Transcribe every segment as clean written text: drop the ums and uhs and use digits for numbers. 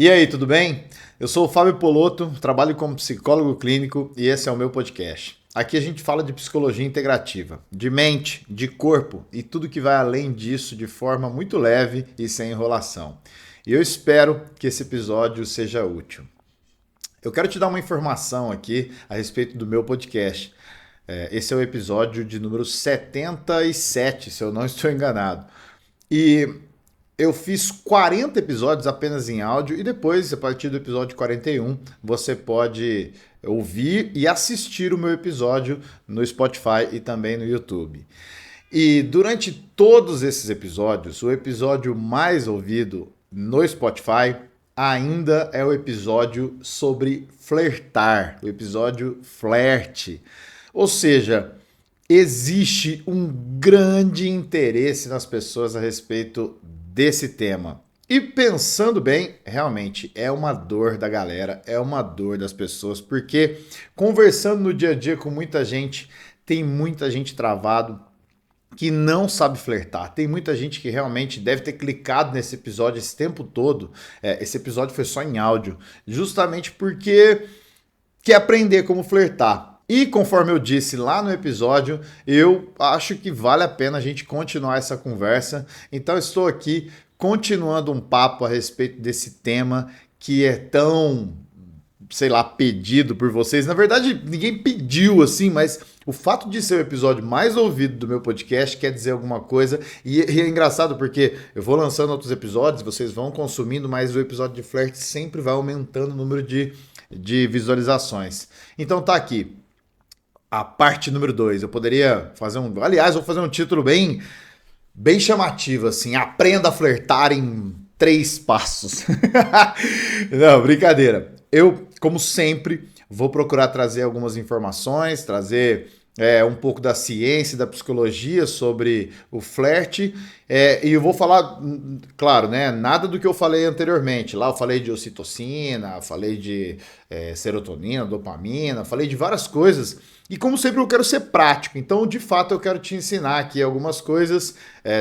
E aí, tudo bem? Eu sou o Fábio Polotto, trabalho como psicólogo clínico e esse é o meu podcast. Aqui a gente fala de psicologia integrativa, de mente, de corpo e tudo que vai além disso de forma muito leve e sem enrolação. E eu espero que esse episódio seja útil. Eu quero te dar uma informação aqui a respeito do meu podcast. Esse é o episódio de número 77, se eu não estou enganado. E eu fiz 40 episódios apenas em áudio e depois, a partir do episódio 41, você pode ouvir e assistir o meu episódio no Spotify e também no YouTube. E durante todos esses episódios, o episódio mais ouvido no Spotify ainda é o episódio sobre flertar, o episódio flerte. Ou seja, existe um grande interesse nas pessoas a respeito desse tema. E pensando bem, realmente é uma dor da galera, é uma dor das pessoas, porque conversando no dia a dia com muita gente, tem muita gente travado que não sabe flertar. Tem muita gente que realmente deve ter clicado nesse episódio esse tempo todo. Esse episódio foi só em áudio, justamente porque quer aprender como flertar. E conforme eu disse lá no episódio, eu acho que vale a pena a gente continuar essa conversa. Então estou aqui continuando um papo a respeito desse tema que é tão, sei lá, pedido por vocês. Na verdade, ninguém pediu assim, mas o fato de ser o episódio mais ouvido do meu podcast quer dizer alguma coisa. E é engraçado porque eu vou lançando outros episódios, vocês vão consumindo, mas o episódio de flerte sempre vai aumentando o número de visualizações. Então tá aqui. A parte número 2. Eu poderia fazer um. Aliás, vou fazer um título bem chamativo, assim. Aprenda a flertar em 3 passos. Não, brincadeira. Eu, como sempre, vou procurar trazer algumas informações, trazer um pouco da ciência, da psicologia sobre o flerte. E eu vou falar, claro, né? Nada do que eu falei anteriormente. Lá eu falei de ocitocina, falei de serotonina, dopamina, falei de várias coisas. E como sempre eu quero ser prático, então de fato eu quero te ensinar aqui algumas coisas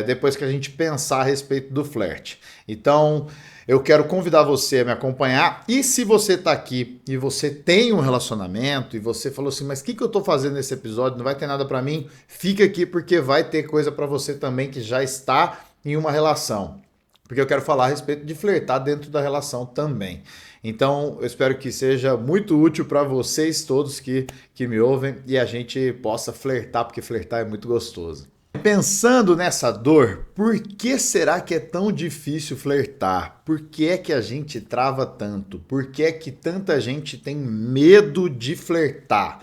depois que a gente pensar a respeito do flerte. Então eu quero convidar você a me acompanhar e se você está aqui e você tem um relacionamento e você falou assim, mas o que eu estou fazendo nesse episódio? Não vai ter nada para mim? Fica aqui porque vai ter coisa para você também que já está em uma relação. Porque eu quero falar a respeito de flertar dentro da relação também. Então, eu espero que seja muito útil para vocês todos que me ouvem e a gente possa flertar, porque flertar é muito gostoso. Pensando nessa dor, por que será que é tão difícil flertar? Por que é que a gente trava tanto? Por que é que tanta gente tem medo de flertar?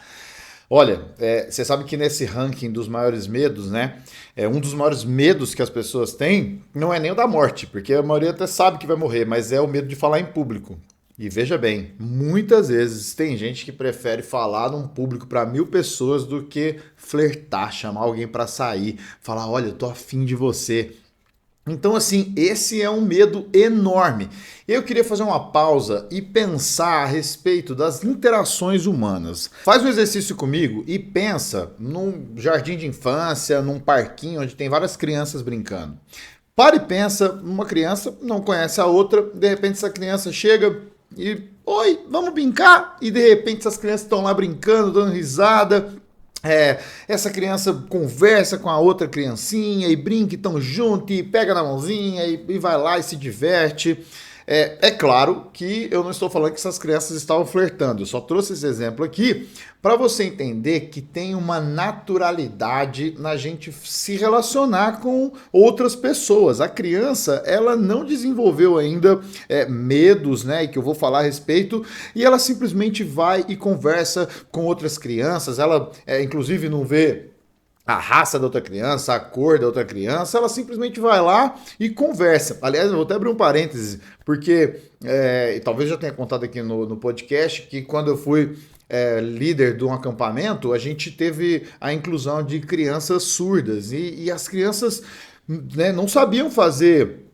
Olha, você sabe que nesse ranking dos maiores medos, né? Um dos maiores medos que as pessoas têm não é nem o da morte, porque a maioria até sabe que vai morrer, mas é o medo de falar em público. E veja bem, muitas vezes tem gente que prefere falar num público para 1000 pessoas do que flertar, chamar alguém para sair, falar, olha, eu tô afim de você. Então, assim, esse é um medo enorme. Eu queria fazer uma pausa e pensar a respeito das interações humanas. Faz um exercício comigo e pensa num jardim de infância, num parquinho onde tem várias crianças brincando. Para e pensa, uma criança não conhece a outra, de repente essa criança chega e, oi, vamos brincar? E de repente essas crianças estão lá brincando, dando risada. Essa criança conversa com a outra criancinha e brinca e tão junto e pega na mãozinha e vai lá e se diverte. É claro que eu não estou falando que essas crianças estavam flertando, eu só trouxe esse exemplo aqui para você entender que tem uma naturalidade na gente se relacionar com outras pessoas. A criança, ela não desenvolveu ainda medos, né, e que eu vou falar a respeito, e ela simplesmente vai e conversa com outras crianças, ela inclusive não vê a raça da outra criança, a cor da outra criança, ela simplesmente vai lá e conversa. Aliás, eu vou até abrir um parêntese, porque talvez eu já tenha contado aqui no podcast que quando eu fui líder de um acampamento, a gente teve a inclusão de crianças surdas e as crianças, né, não sabiam fazer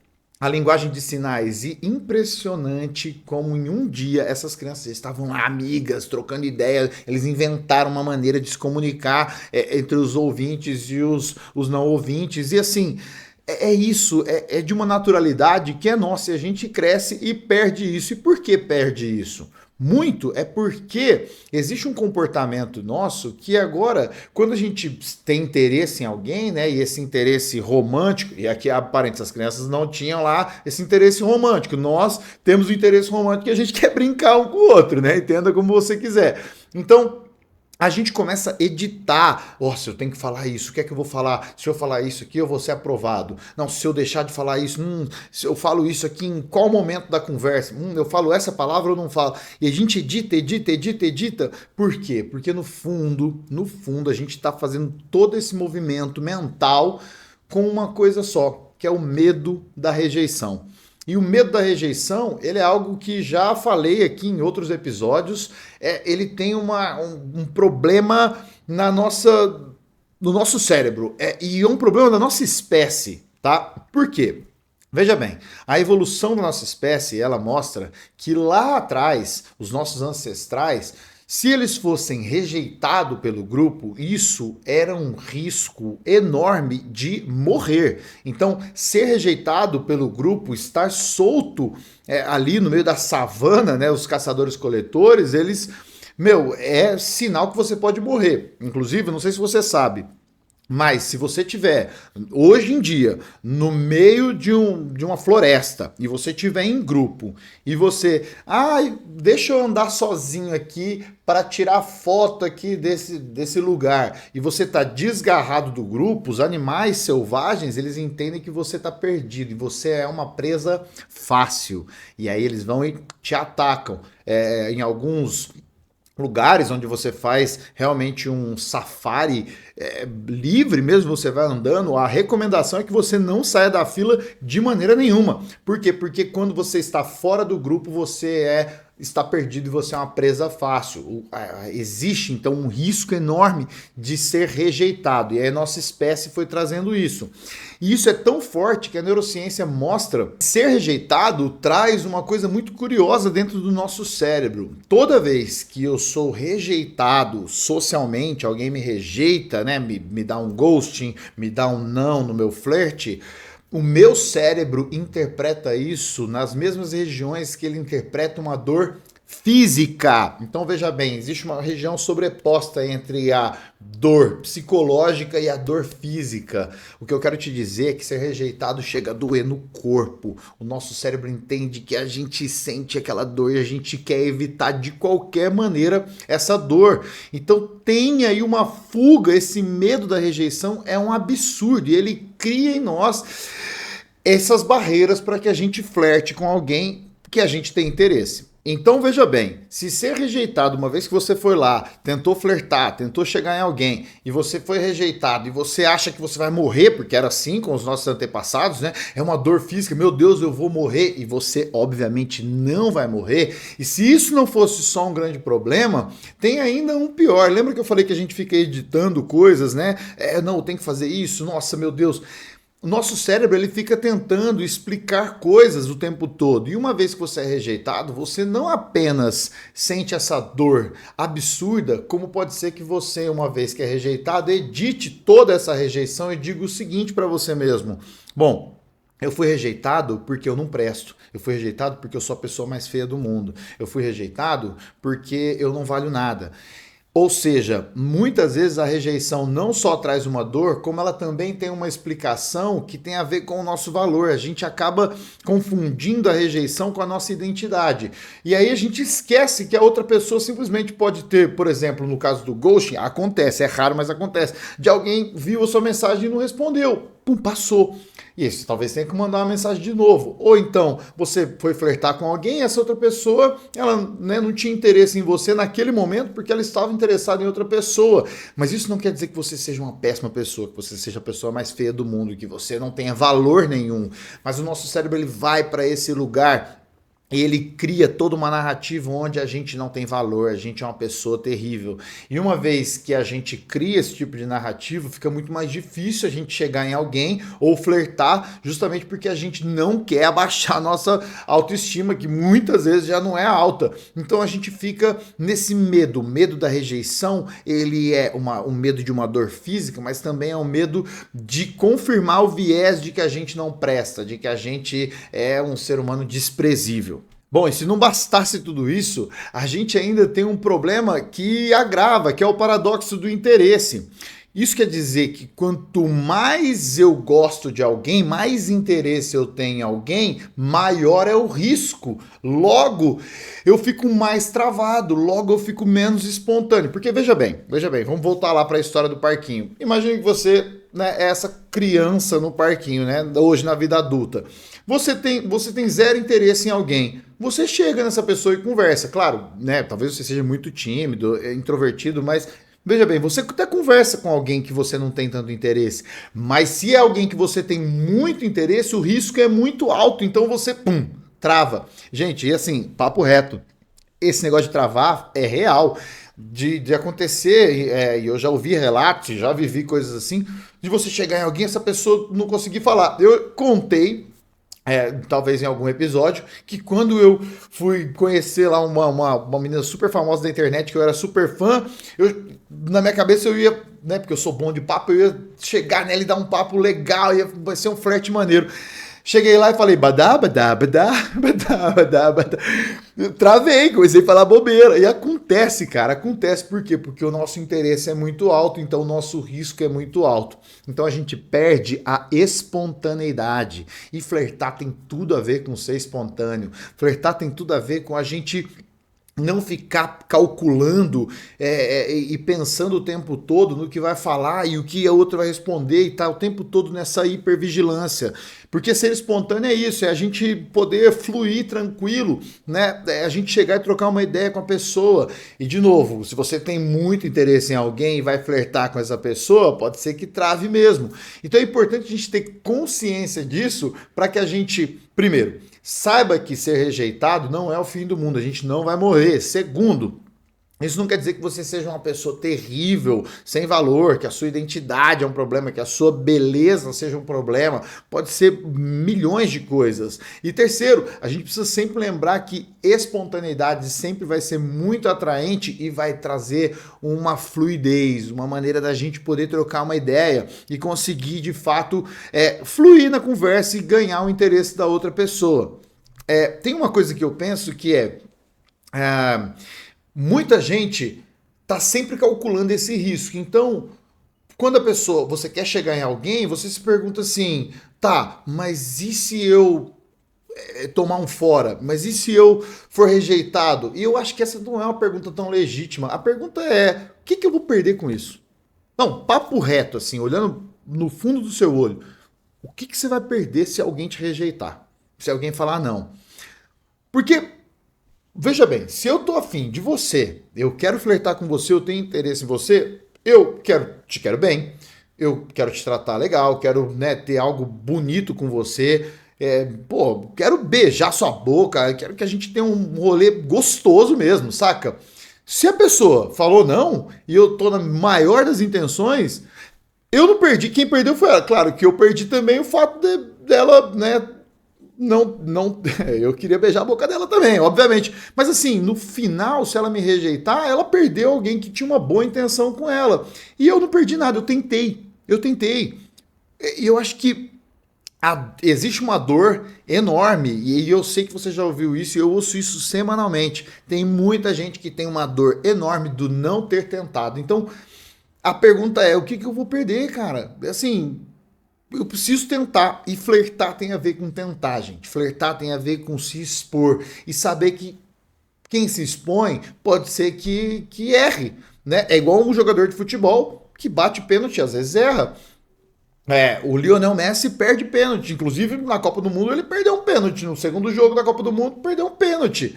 a linguagem de sinais. E impressionante como em um dia essas crianças estavam lá amigas, trocando ideias, eles inventaram uma maneira de se comunicar entre os ouvintes e os não ouvintes. E assim, É isso, é de uma naturalidade que é nossa e a gente cresce e perde isso. E por que perde isso? Muito é porque existe um comportamento nosso que agora, quando a gente tem interesse em alguém, né, e esse interesse romântico, e aqui aparentemente as crianças não tinham lá esse interesse romântico, nós temos o interesse romântico e a gente quer brincar um com o outro, né? Entenda como você quiser. Então, a gente começa a editar. Nossa, eu tenho que falar isso. O que é que eu vou falar? Se eu falar isso aqui, eu vou ser aprovado. Não, se eu deixar de falar isso, se eu falo isso aqui, em qual momento da conversa? Eu falo essa palavra ou não falo? E a gente edita. Por quê? Porque no fundo, a gente está fazendo todo esse movimento mental com uma coisa só, que é o medo da rejeição. E o medo da rejeição, ele é algo que já falei aqui em outros episódios, ele tem um problema no nosso cérebro, e é um problema da nossa espécie, tá? Por quê? Veja bem, a evolução da nossa espécie, ela mostra que lá atrás, os nossos ancestrais, se eles fossem rejeitados pelo grupo, isso era um risco enorme de morrer. Então, ser rejeitado pelo grupo, estar solto ali no meio da savana, né, os caçadores-coletores, eles, é sinal que você pode morrer. Inclusive, não sei se você sabe, mas se você tiver, hoje em dia, no meio de uma floresta, e você tiver em grupo, e você, deixa eu andar sozinho aqui para tirar foto aqui desse lugar, e você tá desgarrado do grupo, os animais selvagens, eles entendem que você tá perdido, e você é uma presa fácil, e aí eles vão e te atacam. Em alguns lugares onde você faz realmente um safari livre mesmo, você vai andando, a recomendação é que você não saia da fila de maneira nenhuma. Por quê? Porque quando você está fora do grupo, você está perdido e você é uma presa fácil. Existe então um risco enorme de ser rejeitado, e aí a nossa espécie foi trazendo isso. E isso é tão forte que a neurociência mostra que ser rejeitado traz uma coisa muito curiosa dentro do nosso cérebro. Toda vez que eu sou rejeitado socialmente, alguém me rejeita, né, me dá um ghosting, me dá um não no meu flerte, o meu cérebro interpreta isso nas mesmas regiões que ele interpreta uma dor física. Então veja bem, existe uma região sobreposta entre a dor psicológica e a dor física. O que eu quero te dizer é que ser rejeitado chega a doer no corpo. O nosso cérebro entende que a gente sente aquela dor e a gente quer evitar de qualquer maneira essa dor. Então tem aí uma fuga, esse medo da rejeição é um absurdo e ele cria em nós essas barreiras para que a gente flerte com alguém que a gente tem interesse. Então veja bem, se ser rejeitado uma vez que você foi lá, tentou flertar, tentou chegar em alguém e você foi rejeitado e você acha que você vai morrer, porque era assim com os nossos antepassados, né? É uma dor física, meu Deus, eu vou morrer, e você obviamente não vai morrer. E se isso não fosse só um grande problema, tem ainda um pior. Lembra que eu falei que a gente fica editando coisas, né? Não, tem que fazer isso, nossa, meu Deus. O nosso cérebro ele fica tentando explicar coisas o tempo todo. E uma vez que você é rejeitado, você não apenas sente essa dor absurda, como pode ser que você, uma vez que é rejeitado, edite toda essa rejeição e diga o seguinte para você mesmo: bom, eu fui rejeitado porque eu não presto. Eu fui rejeitado porque eu sou a pessoa mais feia do mundo. Eu fui rejeitado porque eu não valho nada. Ou seja, muitas vezes a rejeição não só traz uma dor, como ela também tem uma explicação que tem a ver com o nosso valor. A gente acaba confundindo a rejeição com a nossa identidade. E aí a gente esquece que a outra pessoa simplesmente pode ter, por exemplo, no caso do ghosting, acontece, é raro, mas acontece, de alguém viu a sua mensagem e não respondeu. Pum, passou. E isso talvez tenha que mandar uma mensagem de novo. Ou então, você foi flertar com alguém e essa outra pessoa, ela não tinha interesse em você naquele momento porque ela estava interessada em outra pessoa. Mas isso não quer dizer que você seja uma péssima pessoa, que você seja a pessoa mais feia do mundo, que você não tenha valor nenhum. Mas o nosso cérebro ele vai para esse lugar ele cria toda uma narrativa onde a gente não tem valor, a gente é uma pessoa terrível. E uma vez que a gente cria esse tipo de narrativa, fica muito mais difícil a gente chegar em alguém ou flertar, justamente porque a gente não quer abaixar a nossa autoestima, que muitas vezes já não é alta. Então a gente fica nesse medo. O medo da rejeição, ele é um medo de uma dor física, mas também é um medo de confirmar o viés de que a gente não presta, de que a gente é um ser humano desprezível. Bom, e se não bastasse tudo isso, a gente ainda tem um problema que agrava, que é o paradoxo do interesse. Isso quer dizer que quanto mais eu gosto de alguém, mais interesse eu tenho em alguém, maior é o risco. Logo, eu fico mais travado, logo eu fico menos espontâneo. Porque veja bem, vamos voltar lá para a história do parquinho. Imagine que você, né, é essa criança no parquinho, né, hoje na vida adulta. Você tem zero interesse em alguém. Você chega nessa pessoa e conversa. Claro, né? Talvez você seja muito tímido, introvertido, mas veja bem, você até conversa com alguém que você não tem tanto interesse. Mas se é alguém que você tem muito interesse, o risco é muito alto. Então você, trava. Gente, e assim, papo reto. Esse negócio de travar é real. De acontecer, e eu já ouvi relatos, já vivi coisas assim, de você chegar em alguém e essa pessoa não conseguir falar. Eu contei. Talvez em algum episódio, que quando eu fui conhecer lá uma menina super famosa da internet, que eu era super fã, na minha cabeça eu ia, né, porque eu sou bom de papo, eu ia chegar nela e dar um papo legal, vai ser um flerte maneiro. Cheguei lá e falei, badá, badá, badá, badá, badá, badá. Travei, comecei a falar bobeira. E acontece, cara, acontece por quê? Porque o nosso interesse é muito alto, então o nosso risco é muito alto. Então a gente perde a espontaneidade. E flertar tem tudo a ver com ser espontâneo. Flertar tem tudo a ver com a gente não ficar calculando e pensando o tempo todo no que vai falar e o que a outra vai responder e tá o tempo todo nessa hipervigilância. Porque ser espontâneo é isso, é a gente poder fluir tranquilo, né? É a gente chegar e trocar uma ideia com a pessoa. E de novo, se você tem muito interesse em alguém e vai flertar com essa pessoa, pode ser que trave mesmo. Então é importante a gente ter consciência disso para que a gente, primeiro, saiba que ser rejeitado não é o fim do mundo, a gente não vai morrer. Segundo, isso não quer dizer que você seja uma pessoa terrível, sem valor, que a sua identidade é um problema, que a sua beleza seja um problema. Pode ser milhões de coisas. E terceiro, a gente precisa sempre lembrar que espontaneidade sempre vai ser muito atraente e vai trazer uma fluidez, uma maneira da gente poder trocar uma ideia e conseguir, de fato, fluir na conversa e ganhar o interesse da outra pessoa. Tem uma coisa que eu penso que muita gente está sempre calculando esse risco. Então, quando você quer chegar em alguém, você se pergunta assim, tá, mas e se eu tomar um fora? Mas e se eu for rejeitado? E eu acho que essa não é uma pergunta tão legítima. A pergunta é, o que eu vou perder com isso? Não, papo reto, assim, olhando no fundo do seu olho. O que você vai perder se alguém te rejeitar? Se alguém falar não? Porque veja bem, se eu tô afim de você, eu quero flertar com você, eu tenho interesse em você, eu te quero bem, eu quero te tratar legal, quero, né, ter algo bonito com você, quero beijar sua boca, quero que a gente tenha um rolê gostoso mesmo, saca? Se a pessoa falou não e eu tô na maior das intenções, eu não perdi, quem perdeu foi ela. Claro que eu perdi também o fato dela, né, não, eu queria beijar a boca dela também, obviamente. Mas assim, no final, se ela me rejeitar, ela perdeu alguém que tinha uma boa intenção com ela. E eu não perdi nada, eu tentei. E eu acho que existe uma dor enorme, e eu sei que você já ouviu isso, e eu ouço isso semanalmente. Tem muita gente que tem uma dor enorme do não ter tentado. Então, a pergunta é, o que eu vou perder, cara? Assim, eu preciso tentar. E flertar tem a ver com tentar, gente. Flertar tem a ver com se expor. E saber que quem se expõe pode ser que erre. Né? É igual um jogador de futebol que bate pênalti, às vezes erra. O Lionel Messi perde pênalti. Inclusive, na Copa do Mundo, ele perdeu um pênalti. No segundo jogo da Copa do Mundo, perdeu um pênalti.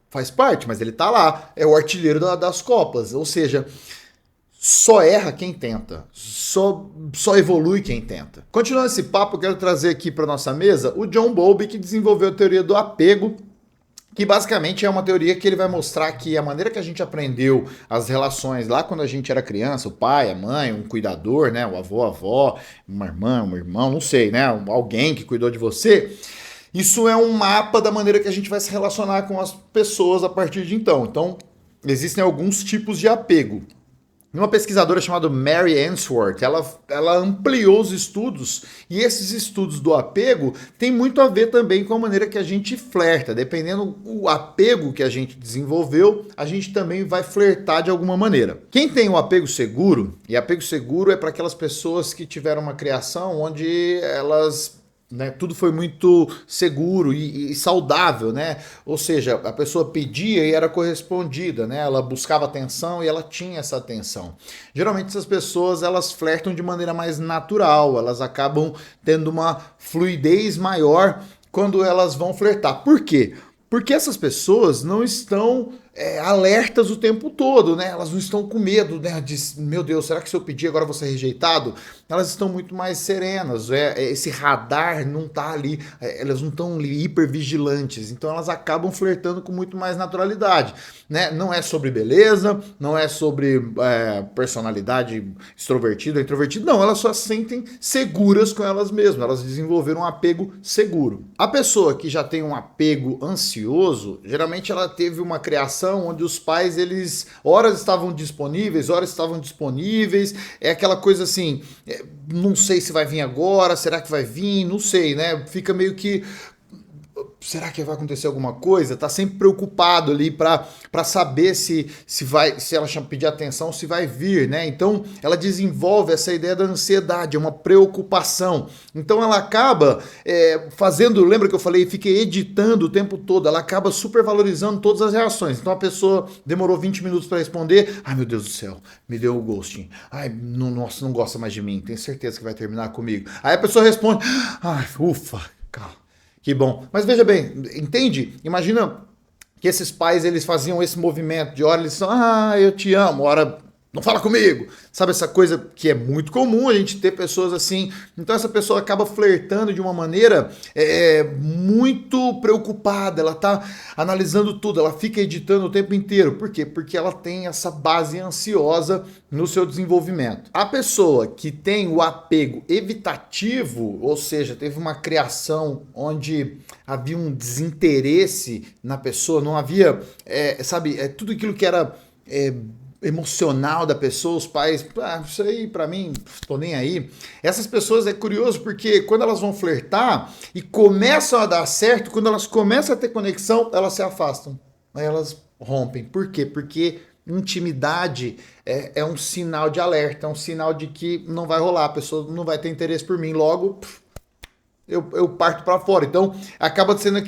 Faz parte, mas ele tá lá. É o artilheiro das Copas. Ou seja, só erra quem tenta, só evolui quem tenta. Continuando esse papo, eu quero trazer aqui para nossa mesa o John Bowlby, que desenvolveu a teoria do apego que basicamente é uma teoria que ele vai mostrar que a maneira que a gente aprendeu as relações lá quando a gente era criança, o pai, a mãe, um cuidador, né, o avô, a avó, uma irmã, um irmão, não sei, né, alguém que cuidou de você, isso é um mapa da maneira que a gente vai se relacionar com as pessoas a partir de então. Então, existem alguns tipos de apego. Uma pesquisadora chamada Mary Ainsworth, ela ampliou os estudos e esses estudos do apego têm muito a ver também com a maneira que a gente flerta. Dependendo do apego que a gente desenvolveu, a gente também vai flertar de alguma maneira. Quem tem o apego seguro, e apego seguro é para aquelas pessoas que tiveram uma criação onde elas... né, tudo foi muito seguro e saudável, né? Ou seja, a pessoa pedia e era correspondida, né? Ela buscava atenção e ela tinha essa atenção. Geralmente essas pessoas elas flertam de maneira mais natural, elas acabam tendo uma fluidez maior quando elas vão flertar. Por quê? Porque essas pessoas não estão alertas o tempo todo, né? Elas não estão com medo, né? De, meu Deus, será que se eu pedir agora eu vou ser rejeitado? Elas estão muito mais serenas, esse radar não tá ali, elas não estão hipervigilantes, então elas acabam flertando com muito mais naturalidade, né? Não é sobre beleza, não é sobre personalidade extrovertida ou introvertida, não, elas só se sentem seguras com elas mesmas, elas desenvolveram um apego seguro. A pessoa que já tem um apego ansioso, geralmente ela teve uma criação onde os pais, eles horas estavam disponíveis, é aquela coisa assim, não sei se vai vir agora, será que vai vir, não sei, né? Fica meio que... será que vai acontecer alguma coisa? Tá sempre preocupado ali para saber se ela pedir atenção, se vai vir, né? Então ela desenvolve essa ideia da ansiedade, é uma preocupação. Então ela acaba fazendo, lembra que eu falei, fiquei editando o tempo todo, ela acaba supervalorizando todas as reações. Então a pessoa demorou 20 minutos para responder, ai meu Deus do céu, me deu o ghosting, ai nossa, não gosta mais de mim, tenho certeza que vai terminar comigo. Aí a pessoa responde, ai ufa, calma. Que bom. Mas veja bem, entende? Imagina que esses pais, eles faziam esse movimento de hora eles são, eu te amo, hora não fala comigo. Sabe essa coisa que é muito comum a gente ter pessoas assim. Então essa pessoa acaba flertando de uma maneira muito preocupada, ela tá analisando tudo, ela fica editando o tempo inteiro. Por quê? Porque ela tem essa base ansiosa no seu desenvolvimento. A pessoa que tem o apego evitativo, ou seja, teve uma criação onde havia um desinteresse na pessoa, não havia, tudo aquilo que era... emocional da pessoa, os pais, isso aí pra mim, tô nem aí. Essas pessoas é curioso porque quando elas vão flertar e começam a dar certo, quando elas começam a ter conexão, elas se afastam, aí elas rompem. Por quê? Porque intimidade é um sinal de alerta, é um sinal de que não vai rolar, a pessoa não vai ter interesse por mim, logo eu parto para fora. Então acaba sendo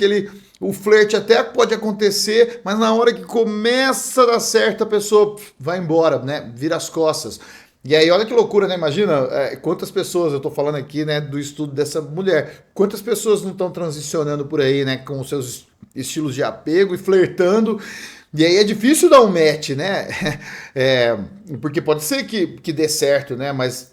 o flerte até pode acontecer, mas na hora que começa a dar certo a pessoa vai embora, né? Vira as costas. E aí olha que loucura, né? Imagina quantas pessoas, eu tô falando aqui, né, do estudo dessa mulher, quantas pessoas não estão transicionando por aí, né, com os seus estilos de apego e flertando. E aí é difícil dar um match, né? Porque pode ser que dê certo, né? Mas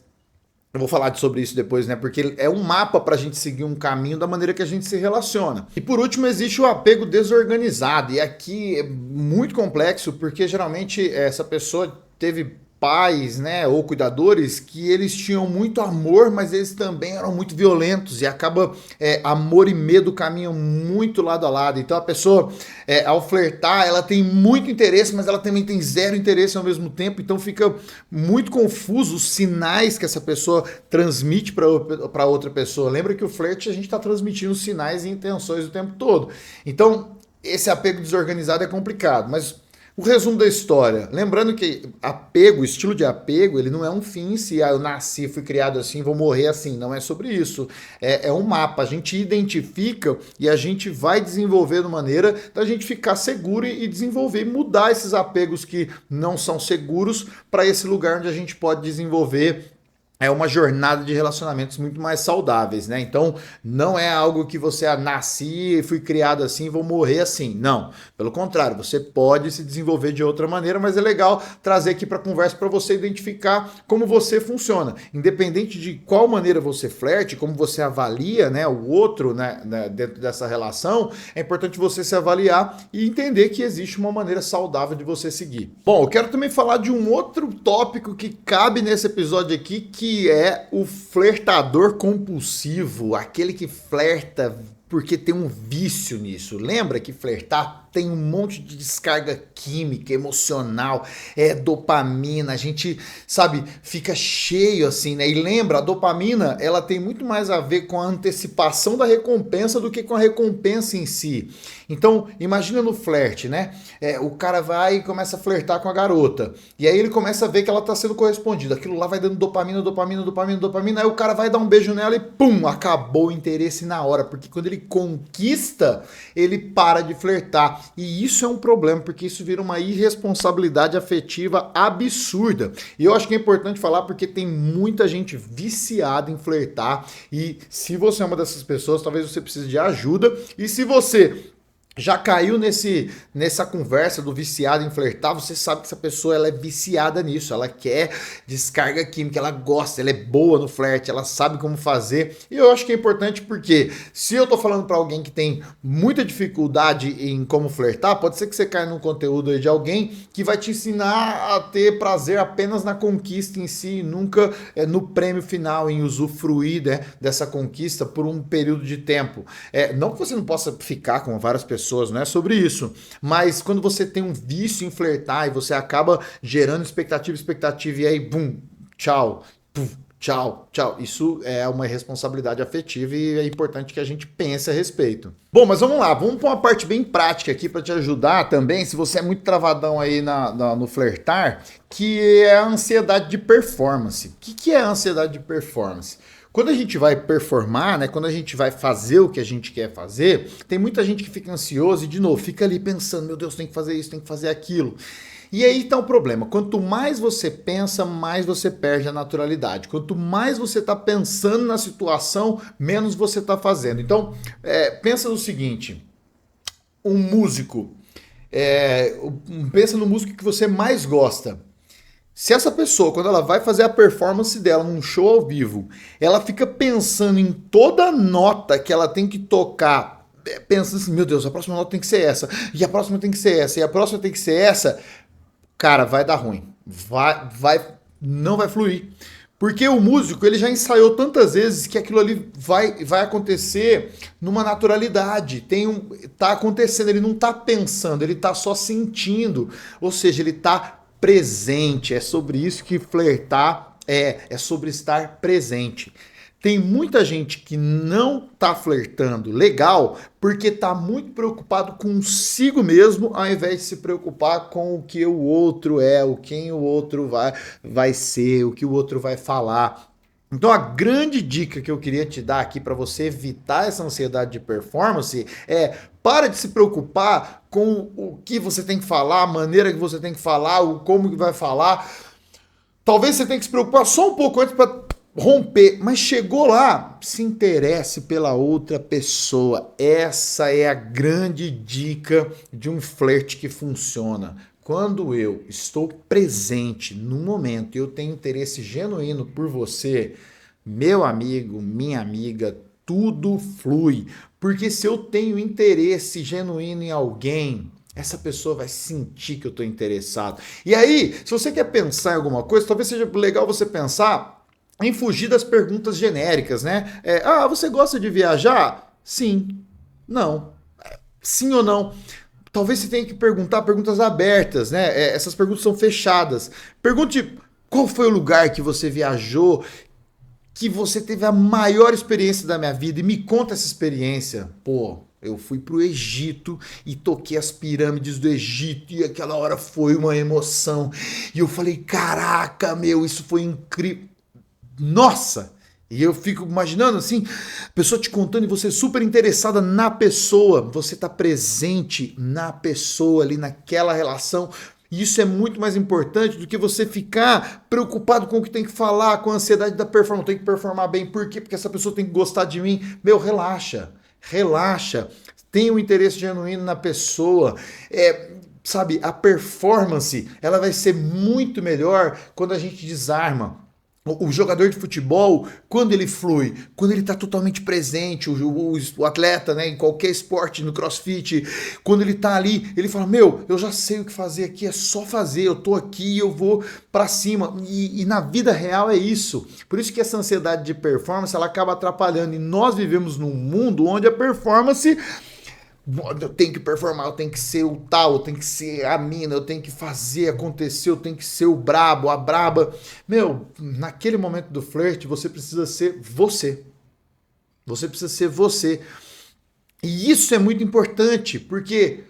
eu vou falar sobre isso depois, né? Porque é um mapa para a gente seguir um caminho da maneira que a gente se relaciona. E por último, existe o apego desorganizado. E aqui é muito complexo, porque geralmente essa pessoa teve pais, né, ou cuidadores que eles tinham muito amor, mas eles também eram muito violentos e acaba amor e medo caminham muito lado a lado. Então a pessoa, ao flertar, ela tem muito interesse, mas ela também tem zero interesse ao mesmo tempo, então fica muito confuso os sinais que essa pessoa transmite para outra pessoa. Lembra que o flerte a gente está transmitindo sinais e intenções o tempo todo. Então esse apego desorganizado é complicado, mas o resumo da história, lembrando que apego, estilo de apego, ele não é um fim, se eu nasci, fui criado assim, vou morrer assim, não é sobre isso. É um mapa, a gente identifica e a gente vai desenvolvendo maneira da gente ficar seguro e desenvolver, mudar esses apegos que não são seguros para esse lugar onde a gente pode desenvolver é uma jornada de relacionamentos muito mais saudáveis, né? Então, não é algo que você nasci, fui criado assim, vou morrer assim. Não, pelo contrário, você pode se desenvolver de outra maneira, mas é legal trazer aqui para conversa para você identificar como você funciona. Independente de qual maneira você flerte, como você avalia, né, o outro, né, dentro dessa relação, é importante você se avaliar e entender que existe uma maneira saudável de você seguir. Bom, eu quero também falar de um outro tópico que cabe nesse episódio aqui, que é o flertador compulsivo, aquele que flerta porque tem um vício nisso. Lembra que flertar tem um monte de descarga química, emocional, dopamina, a gente, sabe, fica cheio assim, né? E lembra, a dopamina, ela tem muito mais a ver com a antecipação da recompensa do que com a recompensa em si. Então, imagina no flerte, né? O cara vai e começa a flertar com a garota, e aí ele começa a ver que ela tá sendo correspondida, aquilo lá vai dando dopamina, dopamina, dopamina, dopamina, aí o cara vai dar um beijo nela e pum, acabou o interesse na hora, porque quando ele conquista, ele para de flertar. E isso é um problema, porque isso vira uma irresponsabilidade afetiva absurda. E eu acho que é importante falar porque tem muita gente viciada em flertar. E se você é uma dessas pessoas, talvez você precise de ajuda. E se você já caiu nessa conversa do viciado em flertar, você sabe que essa pessoa ela é viciada nisso, ela quer descarga química, ela gosta, ela é boa no flerte, ela sabe como fazer. E eu acho que é importante porque se eu tô falando para alguém que tem muita dificuldade em como flertar, pode ser que você caia num conteúdo aí de alguém que vai te ensinar a ter prazer apenas na conquista em si, nunca no prêmio final, em usufruir, né, dessa conquista por um período de tempo. Não que você não possa ficar com várias pessoas, não é sobre isso, mas quando você tem um vício em flertar e você acaba gerando expectativa e aí, bum, tchau, puf, tchau, tchau. Isso é uma responsabilidade afetiva e é importante que a gente pense a respeito. Bom, mas vamos lá, vamos para uma parte bem prática aqui para te ajudar também, se você é muito travadão aí no flertar, que é a ansiedade de performance. O que é a ansiedade de performance? Quando a gente vai performar, né, quando a gente vai fazer o que a gente quer fazer, tem muita gente que fica ansiosa e, de novo, fica ali pensando, meu Deus, tem que fazer isso, tem que fazer aquilo. E aí está o problema, quanto mais você pensa, mais você perde a naturalidade. Quanto mais você está pensando na situação, menos você está fazendo. Então, pensa no seguinte, um músico, pensa no músico que você mais gosta. Se essa pessoa, quando ela vai fazer a performance dela num show ao vivo, ela fica pensando em toda nota que ela tem que tocar, pensando assim, meu Deus, a próxima nota tem que ser essa, e a próxima tem que ser essa, e a próxima tem que ser essa, cara, vai dar ruim. Não vai fluir. Porque o músico, ele já ensaiou tantas vezes que aquilo ali vai acontecer numa naturalidade. Tá acontecendo, ele não tá pensando, ele tá só sentindo. Ou seja, ele tá presente. É sobre isso que flertar é sobre estar presente. Tem muita gente que não tá flertando legal porque tá muito preocupado consigo mesmo, ao invés de se preocupar com o que o outro é, o quem o outro vai ser, o que o outro vai falar. Então a grande dica que eu queria te dar aqui para você evitar essa ansiedade de performance é: para de se preocupar com o que você tem que falar, a maneira que você tem que falar, o como que vai falar. Talvez você tenha que se preocupar só um pouco antes para romper, mas chegou lá, se interesse pela outra pessoa. Essa é a grande dica de um flerte que funciona. Quando eu estou presente no momento e eu tenho interesse genuíno por você, meu amigo, minha amiga, tudo flui. Porque se eu tenho interesse genuíno em alguém, essa pessoa vai sentir que eu estou interessado. E aí, se você quer pensar em alguma coisa, talvez seja legal você pensar em fugir das perguntas genéricas, né? Você gosta de viajar? Sim. Não. Sim ou não? Talvez você tenha que perguntar perguntas abertas, né? Essas perguntas são fechadas. Pergunte qual foi o lugar que você viajou, que você teve a maior experiência da minha vida, e me conta essa experiência. Pô, eu fui pro Egito e toquei as pirâmides do Egito e aquela hora foi uma emoção. E eu falei, caraca, meu, isso foi incrível. Nossa! E eu fico imaginando assim, a pessoa te contando e você super interessada na pessoa, você tá presente na pessoa ali naquela relação. E isso é muito mais importante do que você ficar preocupado com o que tem que falar, com a ansiedade da performance. Tem que performar bem. Por quê? Porque essa pessoa tem que gostar de mim. Meu, relaxa. Relaxa. Tenha um interesse genuíno na pessoa. Sabe, a performance, ela vai ser muito melhor quando a gente desarma. O jogador de futebol, quando ele flui, quando ele está totalmente presente, o atleta, né, em qualquer esporte, no crossfit, quando ele está ali, ele fala, meu, eu já sei o que fazer aqui, é só fazer, eu tô aqui, eu vou para cima. E na vida real é isso. Por isso que essa ansiedade de performance, ela acaba atrapalhando. E nós vivemos num mundo onde a performance... eu tenho que performar, eu tenho que ser o tal, eu tenho que ser a mina, eu tenho que fazer acontecer, eu tenho que ser o brabo, a braba. Meu, naquele momento do flerte, você precisa ser você. Você precisa ser você. E isso é muito importante, porque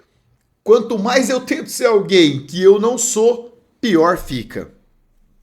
quanto mais eu tento ser alguém que eu não sou, pior fica.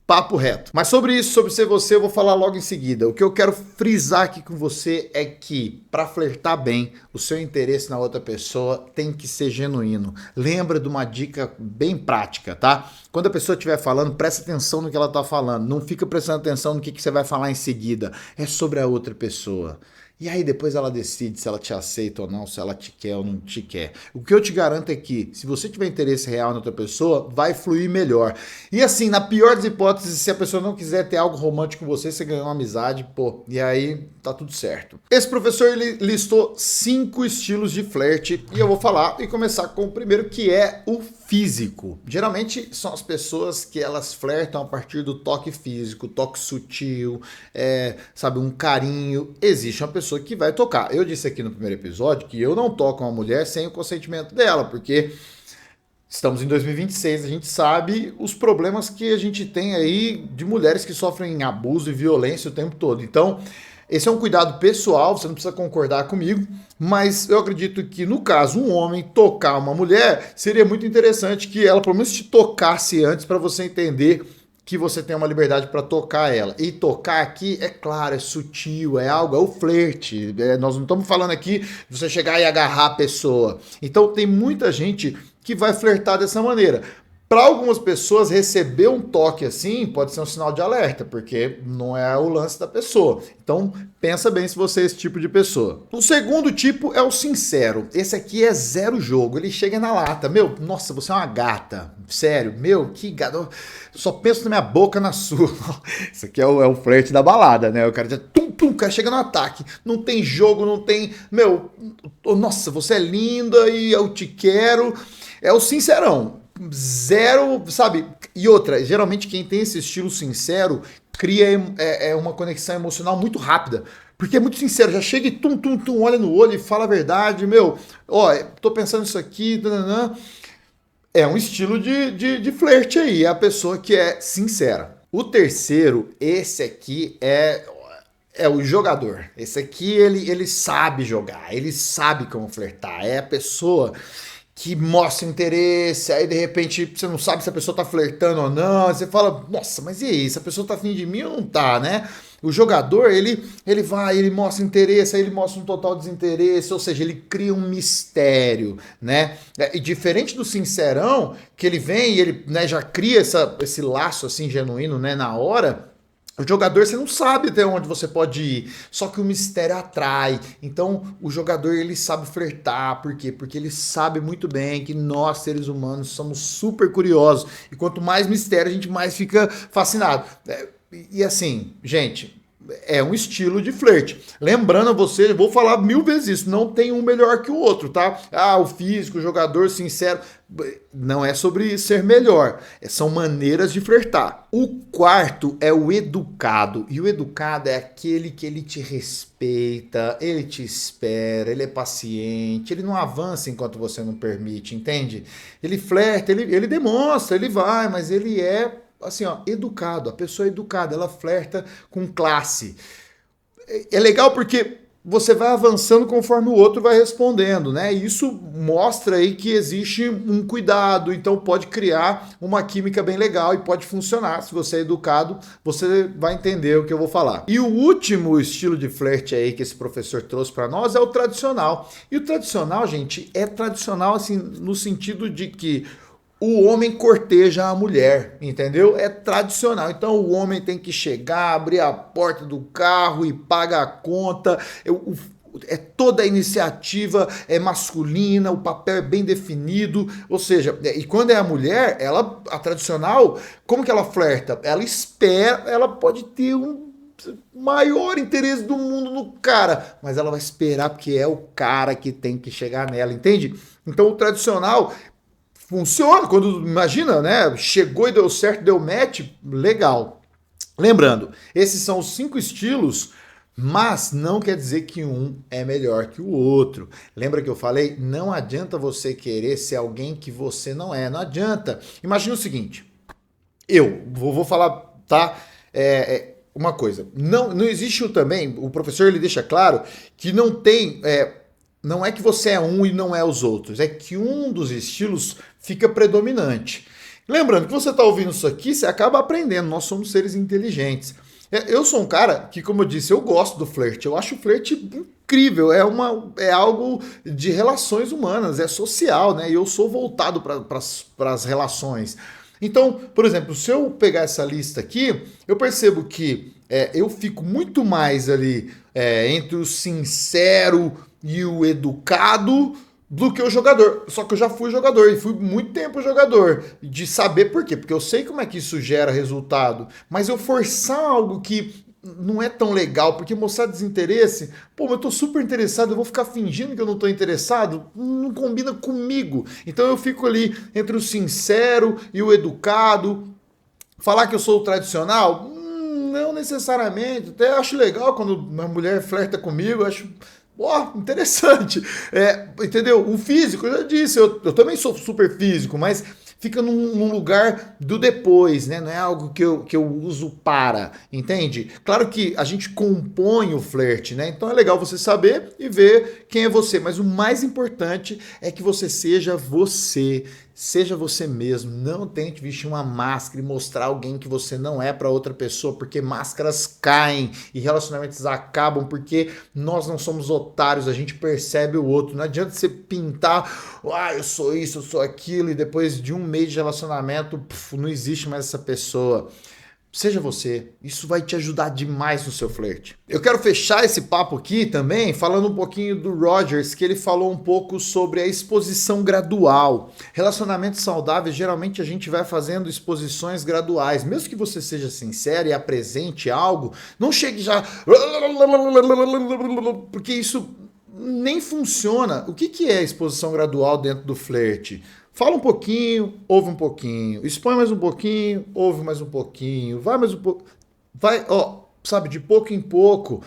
Papo reto. Mas sobre isso, sobre ser você, eu vou falar logo em seguida. O que eu quero frisar aqui com você é que, para flertar bem, o seu interesse na outra pessoa tem que ser genuíno. Lembra de uma dica bem prática, tá? Quando a pessoa estiver falando, presta atenção no que ela está falando. Não fica prestando atenção no que você vai falar em seguida. É sobre a outra pessoa. E aí depois ela decide se ela te aceita ou não, se ela te quer ou não te quer. O que eu te garanto é que, se você tiver interesse real na outra pessoa, vai fluir melhor. E assim, na pior das hipóteses, se a pessoa não quiser ter algo romântico com você, você ganhou uma amizade, pô, e aí tá tudo certo. Esse professor, ele listou 5 estilos de flerte, e eu vou falar e começar com o primeiro, que é o físico. Geralmente são as pessoas que elas flertam a partir do toque físico, toque sutil, sabe, um carinho. Existe uma pessoa que vai tocar. Eu disse aqui no primeiro episódio que eu não toco uma mulher sem o consentimento dela, porque estamos em 2026, a gente sabe os problemas que a gente tem aí de mulheres que sofrem abuso e violência o tempo todo. Então, esse é um cuidado pessoal, você não precisa concordar comigo, mas eu acredito que, no caso, um homem tocar uma mulher, seria muito interessante que ela, pelo menos, te tocasse antes para você entender que você tem uma liberdade para tocar ela. E tocar aqui, é claro, é sutil, é algo, é o flerte. Nós não estamos falando aqui de você chegar e agarrar a pessoa. Então, tem muita gente que vai flertar dessa maneira. Para algumas pessoas, receber um toque assim pode ser um sinal de alerta, porque não é o lance da pessoa. Então, pensa bem se você é esse tipo de pessoa. O segundo tipo é o sincero. Esse aqui é zero jogo. Ele chega na lata. Meu, nossa, você é uma gata. Sério, meu, que gata. Eu só penso na minha boca, na sua. Isso aqui é o flerte da balada, né? O cara já o cara chega no ataque. Não tem jogo, não tem... Meu, nossa, você é linda e eu te quero. É o sincerão. Zero, sabe? E outra, geralmente quem tem esse estilo sincero cria uma conexão emocional muito rápida. Porque é muito sincero, já chega e olha no olho e fala a verdade, meu, ó, tô pensando isso aqui, nananã. É um estilo de flerte aí, é a pessoa que é sincera. O terceiro, esse aqui é o jogador. Esse aqui, ele sabe jogar, ele sabe como flertar, é a pessoa que mostra interesse, aí de repente você não sabe se a pessoa tá flertando ou não, você fala, nossa, mas e aí, se a pessoa tá afim de mim ou não tá, né? O jogador, ele vai, ele mostra interesse, aí ele mostra um total desinteresse, ou seja, ele cria um mistério, né? E diferente do sincerão, que ele vem e ele, né, já cria esse laço assim genuíno, né, na hora. O jogador, você não sabe até onde você pode ir, só que o mistério atrai. Então, o jogador, ele sabe flertar. Por quê? Porque ele sabe muito bem que nós, seres humanos, somos super curiosos. E quanto mais mistério, a gente mais fica fascinado. E assim, gente, é um estilo de flerte. Lembrando a você, eu vou falar 1000 vezes isso, não tem um melhor que o outro, tá? Ah, o físico, o jogador sincero, não é sobre ser melhor, são maneiras de flertar. O quarto é o educado, e o educado é aquele que ele te respeita, ele te espera, ele é paciente, ele não avança enquanto você não permite, entende? Ele flerta, ele demonstra, ele vai, mas ele é assim, ó, educado, a pessoa é educada, ela flerta com classe. É legal porque você vai avançando conforme o outro vai respondendo, né? E isso mostra aí que existe um cuidado, então pode criar uma química bem legal e pode funcionar. Se você é educado, você vai entender o que eu vou falar. E o último estilo de flerte aí que esse professor trouxe para nós é o tradicional. E o tradicional, gente, é tradicional assim no sentido de que o homem corteja a mulher, entendeu? É tradicional. Então o homem tem que chegar, abrir a porta do carro e pagar a conta. Toda a iniciativa é masculina, o papel é bem definido. Ou seja, e quando é a mulher, a tradicional, como que ela flerta? Ela espera, ela pode ter um maior interesse do mundo no cara, mas ela vai esperar porque é o cara que tem que chegar nela, entende? Então o tradicional funciona quando, imagina, né? Chegou e deu certo, deu match, legal. Lembrando, esses são os 5 estilos, mas não quer dizer que um é melhor que o outro. Lembra que eu falei? Não adianta você querer ser alguém que você não é. Não adianta. Imagina o seguinte, eu vou falar, tá? Uma coisa, não existe também, o professor ele deixa claro que não tem, não é que você é um e não é os outros, é que um dos estilos fica predominante. Lembrando que você está ouvindo isso aqui, você acaba aprendendo, nós somos seres inteligentes. Eu sou um cara que, como eu disse, eu gosto do flerte, eu acho o flerte incrível, é algo de relações humanas, é social, né? E eu sou voltado para as relações. Então, por exemplo, se eu pegar essa lista aqui, eu percebo que eu fico muito mais ali entre o sincero e o educado do que o jogador. Só que eu já fui jogador e fui muito tempo jogador. De saber por quê? Porque eu sei como é que isso gera resultado. Mas eu forçar algo que não é tão legal, porque mostrar desinteresse, pô, mas eu tô super interessado, eu vou ficar fingindo que eu não tô interessado, não combina comigo. Então eu fico ali entre o sincero e o educado. Falar que eu sou o tradicional? Não necessariamente. Até acho legal quando uma mulher flerta comigo, acho interessante. Entendeu? O físico, eu já disse, eu também sou super físico, mas fica num lugar do depois, né? Não é algo que eu uso para, entende? Claro que a gente compõe o flerte, né? Então é legal você saber e ver quem é você, mas o mais importante é que você seja você. Seja você mesmo, não tente vestir uma máscara e mostrar alguém que você não é para outra pessoa, porque máscaras caem e relacionamentos acabam porque nós não somos otários, a gente percebe o outro. Não adianta você pintar, eu sou isso, eu sou aquilo, e depois de um mês de relacionamento, não existe mais essa pessoa. Seja você, isso vai te ajudar demais no seu flerte. Eu quero fechar esse papo aqui também falando um pouquinho do Rogers, que ele falou um pouco sobre a exposição gradual. Relacionamentos saudáveis, geralmente a gente vai fazendo exposições graduais. Mesmo que você seja sincero e apresente algo, não chegue já... Porque isso nem funciona. O que é exposição gradual dentro do flerte? Fala um pouquinho, ouve um pouquinho. Expõe mais um pouquinho, ouve mais um pouquinho. Vai mais um pouco. Vai, sabe, de pouco em pouco.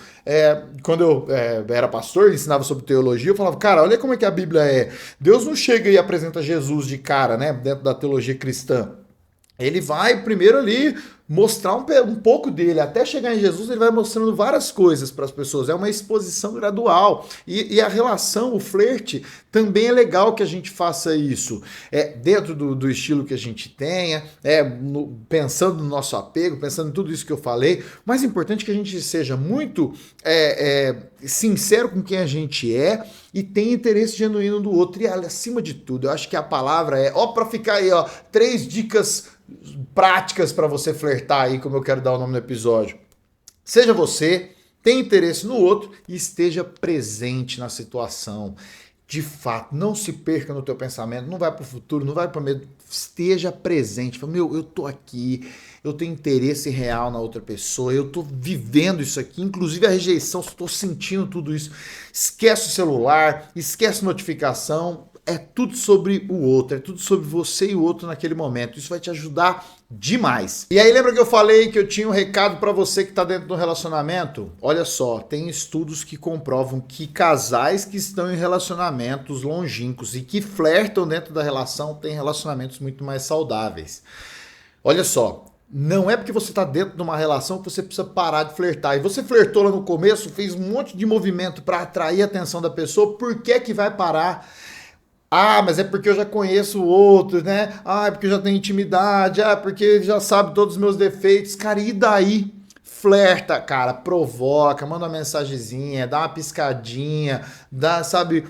Quando eu era pastor e ensinava sobre teologia, eu falava, cara, olha como é que a Bíblia é. Deus não chega e apresenta Jesus de cara, né, dentro da teologia cristã. Ele vai primeiro ali mostrar um pouco dele, até chegar em Jesus ele vai mostrando várias coisas para as pessoas, é uma exposição gradual, e a relação, o flerte, também é legal que a gente faça isso, dentro do estilo que a gente tenha, pensando no nosso apego, pensando em tudo isso que eu falei, mais importante é que a gente seja muito sincero com quem a gente é, e tenha interesse genuíno do outro, e acima de tudo, eu acho que a palavra para ficar aí, 3 dicas práticas para você flertar aí, como eu quero dar o nome do episódio. Seja você, tenha interesse no outro e esteja presente na situação. De fato, não se perca no teu pensamento, não vai para o futuro, não vai para o medo, esteja presente. Fala, eu tô aqui, eu tenho interesse real na outra pessoa, eu tô vivendo isso aqui, inclusive a rejeição, estou sentindo tudo isso. Esquece o celular, esquece notificação, é tudo sobre o outro, é tudo sobre você e o outro naquele momento. Isso vai te ajudar demais. E aí lembra que eu falei que eu tinha um recado para você que está dentro do relacionamento? Olha só, tem estudos que comprovam que casais que estão em relacionamentos longínquos e que flertam dentro da relação têm relacionamentos muito mais saudáveis. Olha só, não é porque você está dentro de uma relação que você precisa parar de flertar. E você flertou lá no começo, fez um monte de movimento para atrair a atenção da pessoa, por que que vai parar? Mas é porque eu já conheço o outro, né? É porque eu já tenho intimidade, porque ele já sabe todos os meus defeitos. Cara, e daí? Flerta, cara, provoca, manda uma mensagenzinha, dá uma piscadinha, dá, sabe,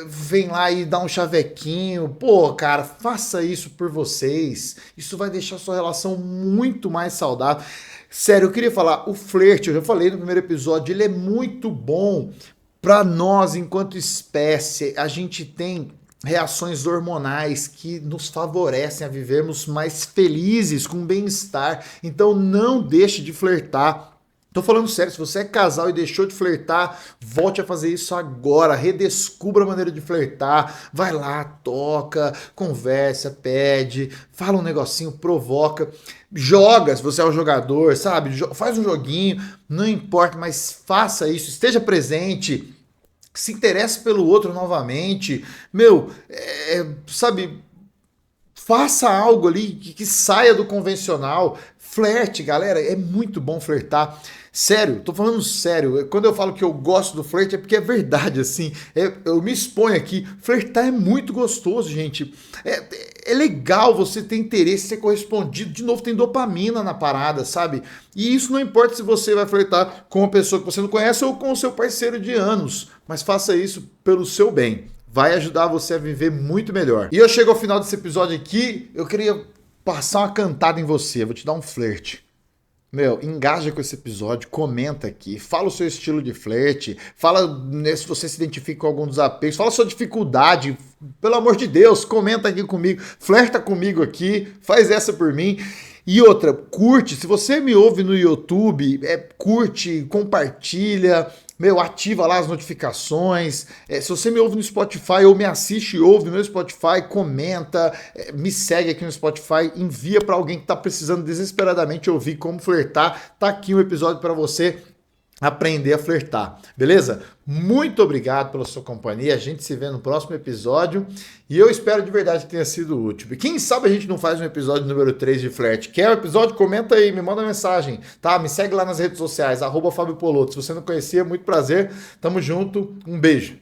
vem lá e dá um chavequinho. Pô, cara, faça isso por vocês. Isso vai deixar sua relação muito mais saudável. Sério, eu queria falar, o flerte, eu já falei no primeiro episódio, ele é muito bom para nós enquanto espécie. A gente tem reações hormonais que nos favorecem a vivermos mais felizes, com bem-estar. Então não deixe de flertar. Tô falando sério, se você é casal e deixou de flertar, volte a fazer isso agora, redescubra a maneira de flertar, vai lá, toca, conversa, pede, fala um negocinho, provoca, joga, se você é um jogador, sabe? Faz um joguinho, não importa, mas faça isso, esteja presente, se interesse pelo outro novamente, sabe, faça algo ali que saia do convencional, flerte, galera, é muito bom flertar. Sério, tô falando sério. Quando eu falo que eu gosto do flerte é porque é verdade, assim. Eu me exponho aqui. Flertar é muito gostoso, gente. É legal você ter interesse, ser correspondido. De novo, tem dopamina na parada, sabe? E isso não importa se você vai flertar com uma pessoa que você não conhece ou com o seu parceiro de anos. Mas faça isso pelo seu bem. Vai ajudar você a viver muito melhor. E eu chego ao final desse episódio aqui, eu queria passar uma cantada em você. Eu vou te dar um flerte. Engaja com esse episódio, comenta aqui, fala o seu estilo de flerte, fala se você se identifica com algum dos apegos, fala a sua dificuldade, pelo amor de Deus, comenta aqui comigo, flerta comigo aqui, faz essa por mim. E outra, curte, se você me ouve no YouTube, curte, compartilha, ativa lá as notificações. Se você me ouve no Spotify ou me assiste e ouve no Spotify, comenta, me segue aqui no Spotify, envia para alguém que tá precisando desesperadamente ouvir como flertar. Tá aqui um episódio para você aprender a flertar, beleza? Muito obrigado pela sua companhia, a gente se vê no próximo episódio e eu espero de verdade que tenha sido útil. E quem sabe a gente não faz um episódio número 3 de flerte. Quer o episódio? Comenta aí, me manda uma mensagem, tá? Me segue lá nas redes sociais, @FábioPoloto. Se você não conhecia, muito prazer, tamo junto, um beijo.